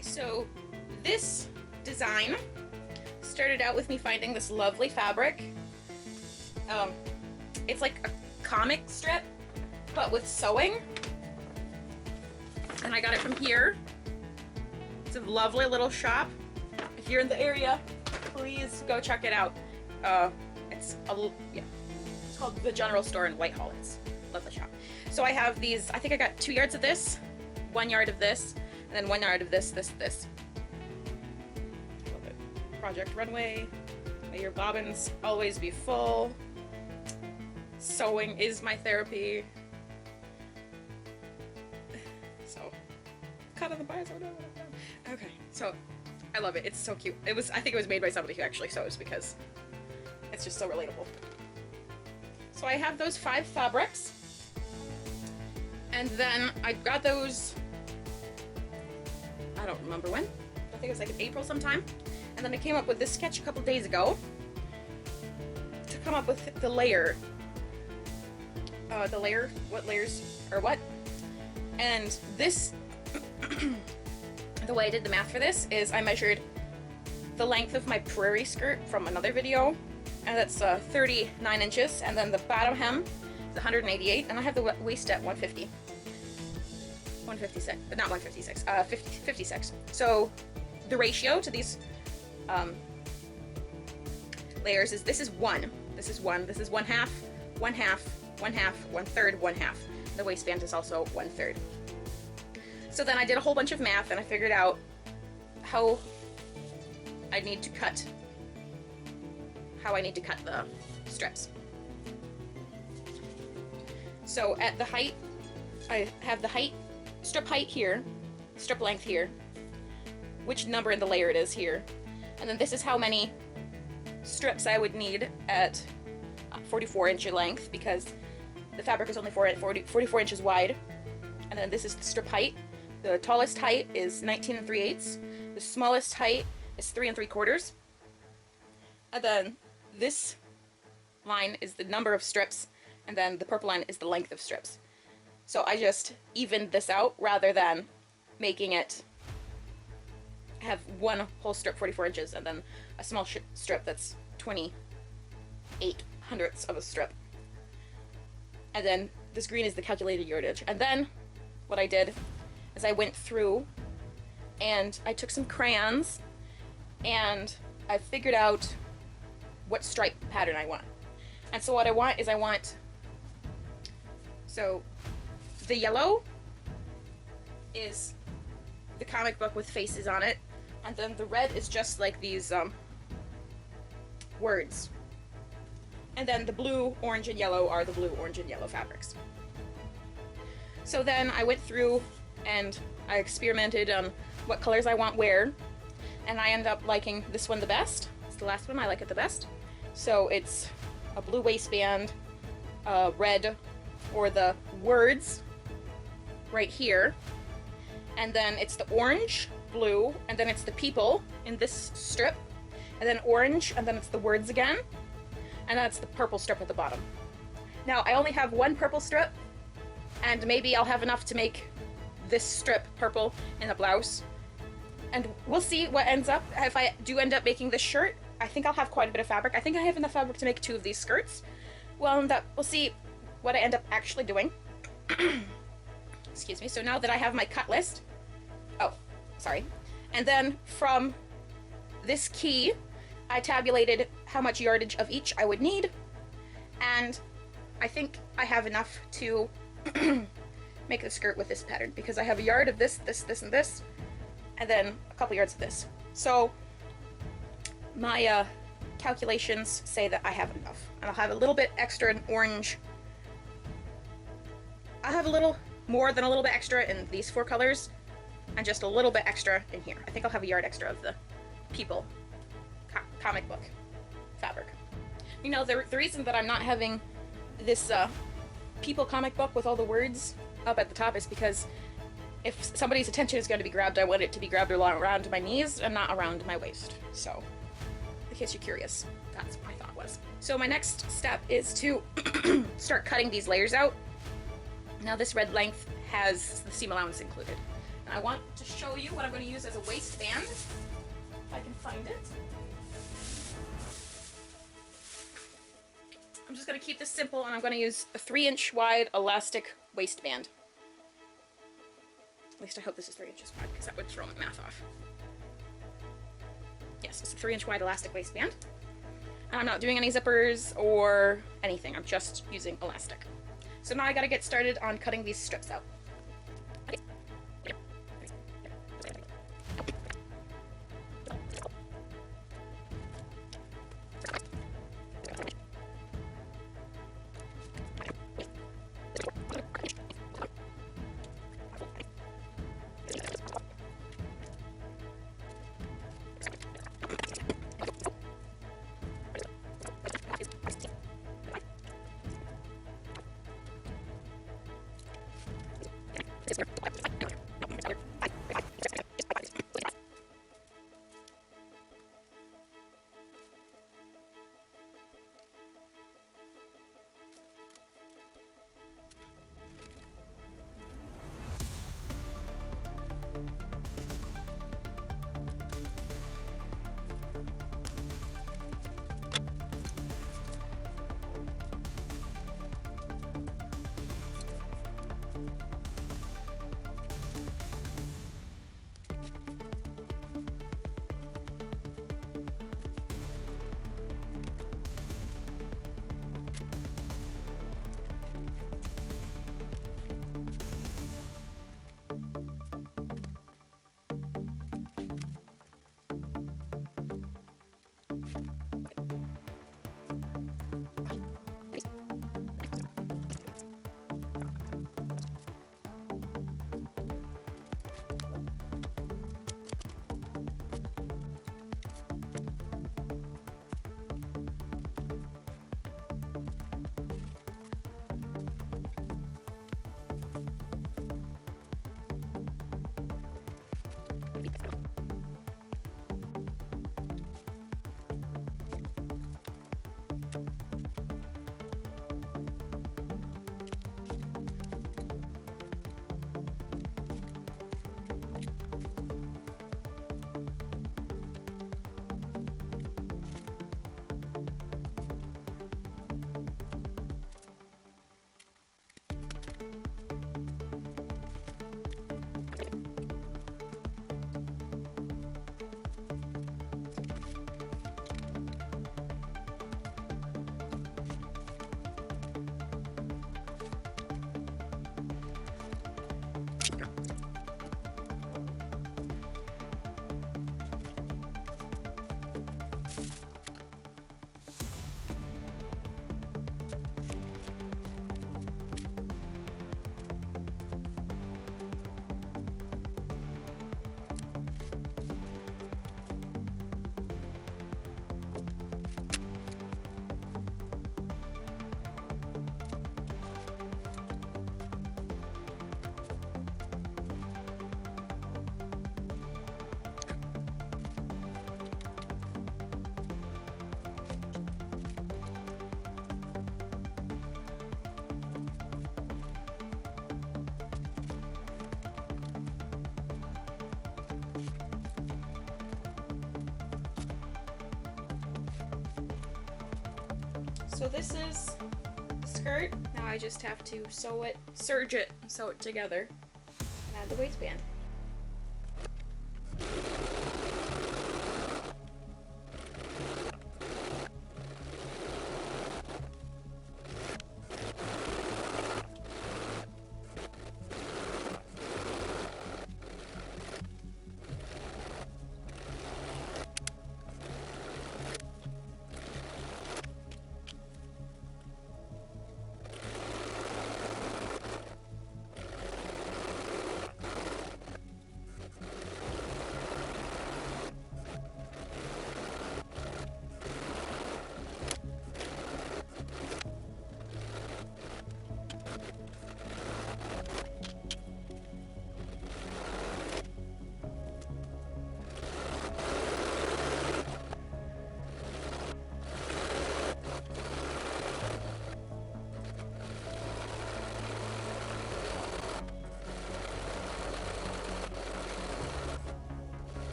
Okay, so this design started out with me finding this lovely fabric. It's like a comic strip, but with sewing. And I got it from here. It's a lovely little shop. If you're in the area, please go check it out. It's called the General Store in Whitehall. It's a lovely shop. So I have these, I think I got 2 yards of this, 1 yard of this, and then 1 yard of this. Love it. Project Runway. May your bobbins always be full. Sewing is my therapy. So, cut on the bias. Okay, so I love it. It's so cute. I think it was made by somebody who actually sews because it's just so relatable. So I have those 5 fabrics, and then I got those, I don't remember when. I think it was like in April sometime. And then I came up with this sketch a couple days ago to come up with the layer. What layers, or what? And this, the way I did the math for this is I measured the length of my prairie skirt from another video, and that's 39 inches, and then the bottom hem is 188, and I have the waist at 150. 156, but not 156, 56. So the ratio to these layers is this is 1, this is 1, this is 1/2, 1/2, 1/2, 1/3, 1/2. The waistband is also 1/3. So then I did a whole bunch of math and I figured out how I need to cut the strips. So at the height, I have the height, strip height here, strip length here, which number in the layer it is here, and then this is how many strips I would need at 44-inch length, because the fabric is only 44 inches wide. And then this is the strip height. The tallest height is 19 3/8. The smallest height is 3 3/4. And then this line is the number of strips, and then the purple line is the length of strips. So I just evened this out rather than making it have one whole strip 44 inches and then a small strip that's 28/100ths of a strip. And then this green is the calculated yardage. And then what I did is I went through and I took some crayons and I figured out what stripe pattern I want. And so what I want is so the yellow is the comic book with faces on it, and then the red is just like these words. And then the blue, orange, and yellow are the blue, orange, and yellow fabrics. So then I went through and I experimented on what colors I want where, and I ended up liking this one the best. It's the last one, I like it the best. So it's a blue waistband, red, or the words right here, and then it's the orange, blue, and then it's the people in this strip, and then orange, and then it's the words again, and that's the purple strip at the bottom. Now I only have 1 purple strip, and maybe I'll have enough to make this strip purple in the blouse, and we'll see what ends up. If I do end up making this shirt, I think I'll have quite a bit of fabric. I think I have enough fabric to make 2 of these skirts. We'll see what I end up actually doing. Excuse me. So now that I have my cut list, and then from this key I tabulated how much yardage of each I would need, and I think I have enough to make the skirt with this pattern, because I have a yard of this, this, and this, and then a couple yards of this. So my calculations say that I have enough, and I'll have a little bit extra in orange. I'll have a little more than a little bit extra in these 4 colors, and just a little bit extra in here. I think I'll have a yard extra of the people comic book fabric. You know, the reason that I'm not having this people comic book with all the words up at the top is because if somebody's attention is going to be grabbed, I want it to be grabbed around my knees and not around my waist. So, in case you're curious, that's what my thought was. So my next step is to start cutting these layers out. Now this red length has the seam allowance included. I want to show you what I'm going to use as a waistband, if I can find it. I'm just going to keep this simple, and I'm going to use a 3-inch wide elastic waistband. At least I hope this is 3 inches wide, because that would throw my math off. Yes, it's a 3-inch wide elastic waistband. And I'm not doing any zippers or anything. I'm just using elastic. So now I got to get started on cutting these strips out. So this is the skirt. Now I just have to sew it, serge it, sew it together, and add the waistband.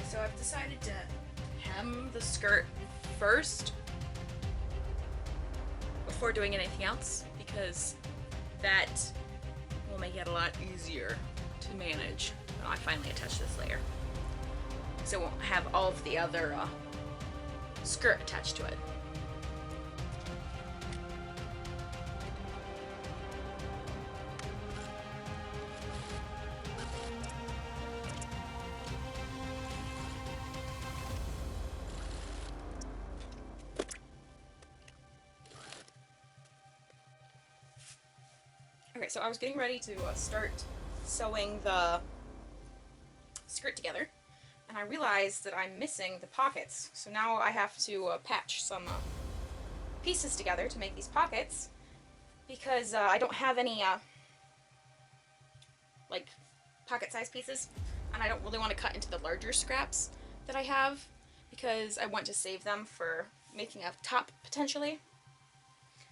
So I've decided to hem the skirt first before doing anything else, because that will make it a lot easier to manage when I finally attach this layer. So it won't have all of the other skirt attached to it. Okay, so I was getting ready to start sewing the skirt together, and I realized that I'm missing the pockets. So now I have to patch some pieces together to make these pockets, because I don't have any like pocket size pieces, and I don't really want to cut into the larger scraps that I have, because I want to save them for making a top potentially.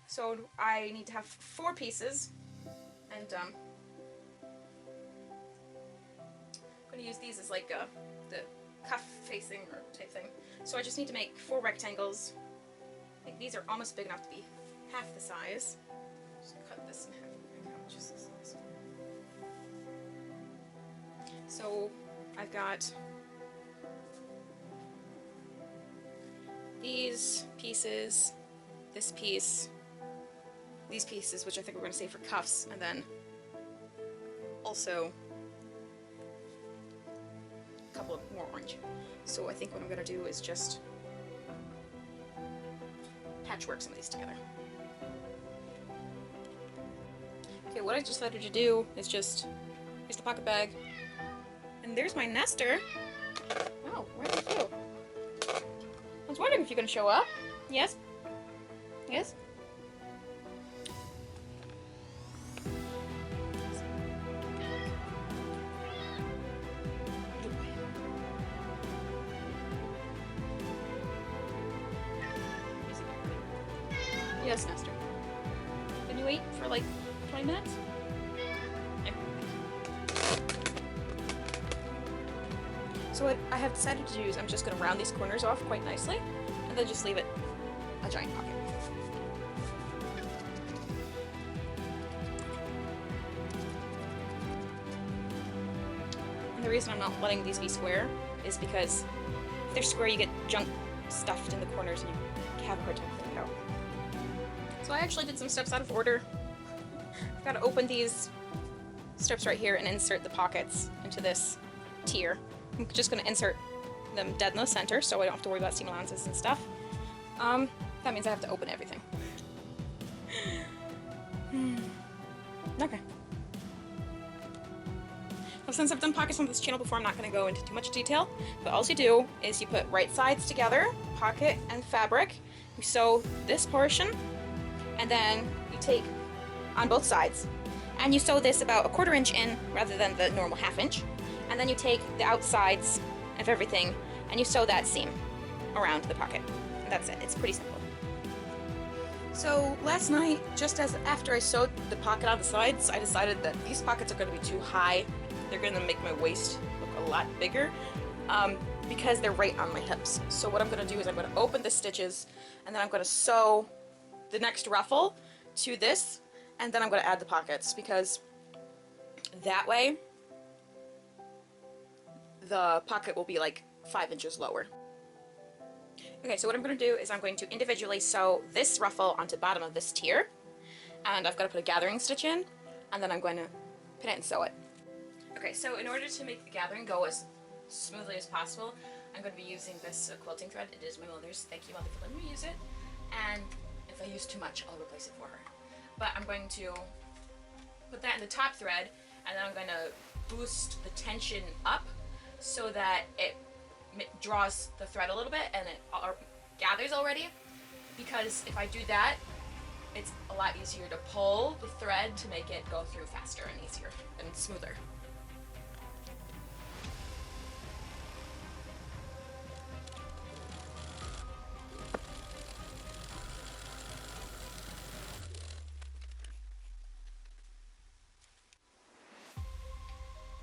So I need to have 4 pieces. And I'm going to use these as like the cuff facing or type thing. So I just need to make 4 rectangles. I think these are almost big enough to be half the size. Just cut this in half. How much is this size? So I've got these pieces, this piece, these pieces, which I think we're going to save for cuffs, and then also a couple of more orange. So I think what I'm going to do is just patchwork some of these together. Okay, what I decided to do is just use the pocket bag, and there's my nester. Oh, where are you? I was wondering if you're going to show up. Yes? Yes? Yes, Nestor. Can you wait for like 20 minutes? Okay. So what I have decided to do is I'm just going to round these corners off quite nicely, and then just leave it a giant pocket. And the reason I'm not letting these be square is because if they're square, you get junk stuffed in the corners and you have a hard time pulling it out. So I actually did some steps out of order. I've got to open these strips right here and insert the pockets into this tier. I'm just going to insert them dead in the center so I don't have to worry about seam allowances and stuff. That means I have to open everything. Okay. Well, since I've done pockets on this channel before, I'm not going to go into too much detail, but all you do is you put right sides together, pocket and fabric, you sew this portion, and then you take on both sides, and you sew this about a 1/4 inch in rather than the normal 1/2 inch, and then you take the outsides of everything and you sew that seam around the pocket. And that's it. It's pretty simple. So last night, just as after I sewed the pocket on the sides, I decided that these pockets are going to be too high. They're going to make my waist look a lot bigger because they're right on my hips. So what I'm going to do is I'm going to open the stitches, and then I'm going to sew the next ruffle to this, and then I'm going to add the pockets, because that way the pocket will be like 5 inches lower. Okay, so what I'm going to do is I'm going to individually sew this ruffle onto the bottom of this tier, and I've got to put a gathering stitch in, and then I'm going to pin it and sew it. Okay, so in order to make the gathering go as smoothly as possible, I'm going to be using this quilting thread. It is my mother's. Thank you, Mother, for letting me use it. And if I use too much, I'll replace it for her. But I'm going to put that in the top thread, and then I'm going to boost the tension up so that it draws the thread a little bit and it gathers already. Because if I do that, it's a lot easier to pull the thread to make it go through faster and easier and smoother.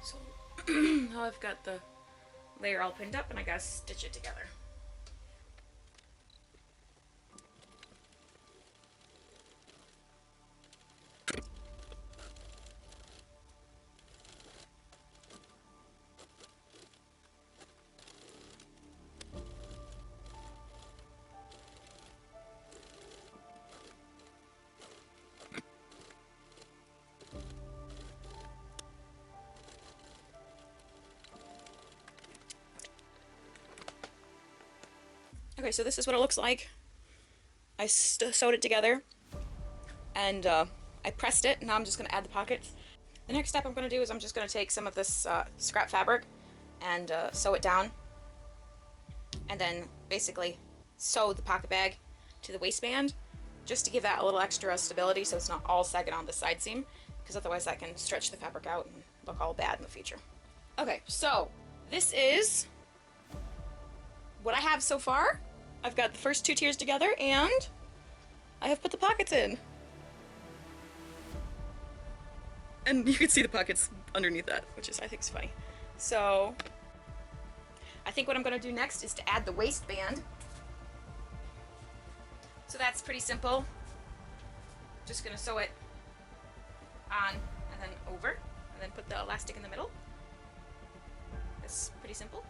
So now I've got the layer all pinned up, and I gotta stitch it together. Okay, so this is what it looks like. I sewed it together, and I pressed it. Now I'm just going to add the pockets. The next step I'm going to do is I'm just going to take some of this scrap fabric and sew it down, and then basically sew the pocket bag to the waistband, just to give that a little extra stability so it's not all sagging on the side seam, because otherwise that can stretch the fabric out and look all bad in the future. Okay, so this is what I have so far. I've got the first 2 tiers together, and I have put the pockets in. And you can see the pockets underneath that, which is, I think, is funny. So I think what I'm going to do next is to add the waistband. So that's pretty simple. Just going to sew it on and then over, and then put the elastic in the middle. That's pretty simple.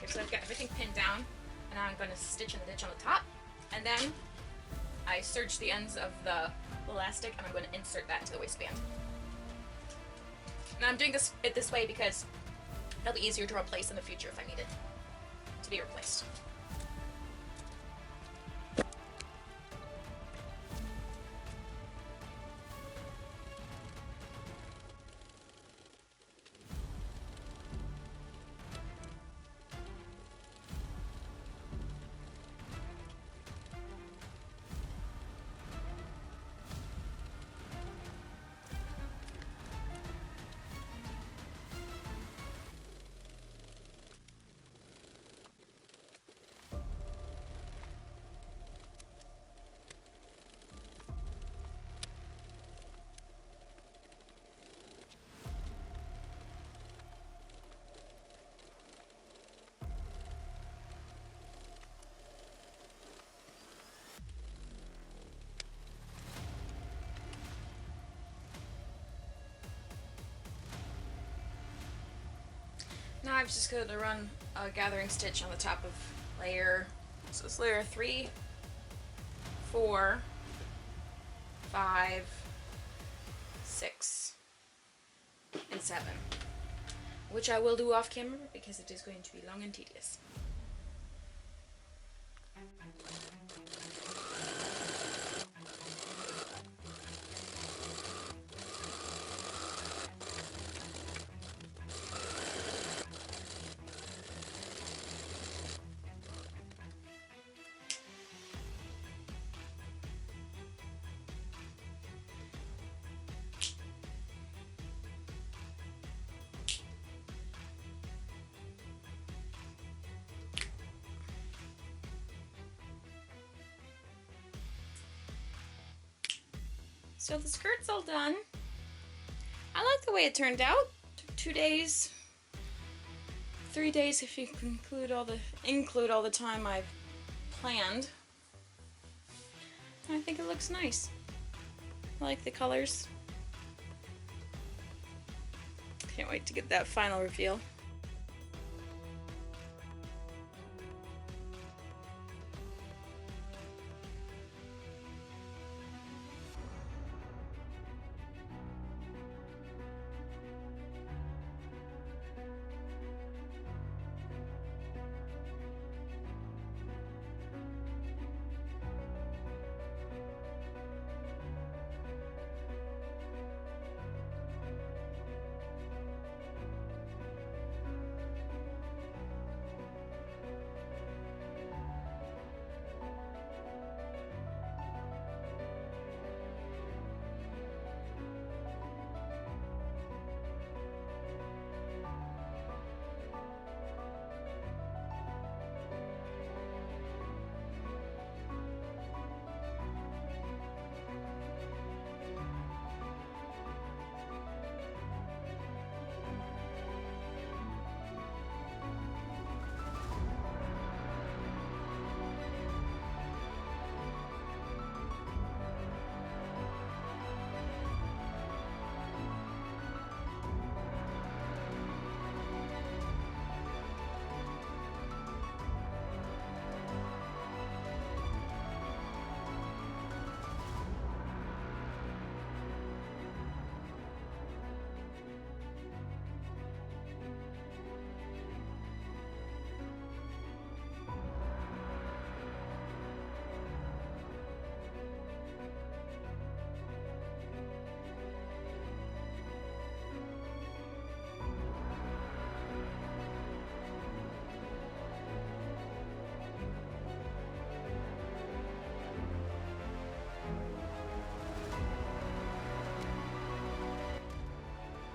So I've got everything pinned down, and now I'm going to stitch in the ditch on the top, and then I serge the ends of the elastic, and I'm going to insert that into the waistband. Now I'm doing it this way because it'll be easier to replace in the future if I need it to be replaced. Now I'm just going to run a gathering stitch on the top of layer, so it's layer 3, 4, 5, 6, and 7, which I will do off camera because it is going to be long and tedious. So the skirt's all done. I like the way it turned out. Took 2 days, 3 days if you include all the time I've planned. I think it looks nice. I like the colors. Can't wait to get that final reveal.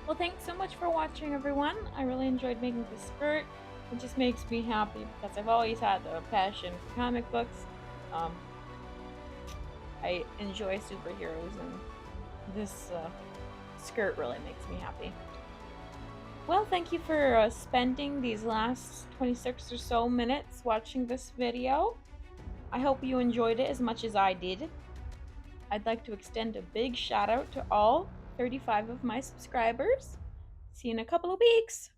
Well, thanks so much for watching, everyone. I really enjoyed making this skirt. It just makes me happy because I've always had a passion for comic books. Um, I enjoy superheroes, and this skirt really makes me happy. Well, thank you for spending these last 26 or so minutes watching this video. I hope you enjoyed it as much as I did. I'd like to extend a big shout out to all 35 of my subscribers. See you in a couple of weeks.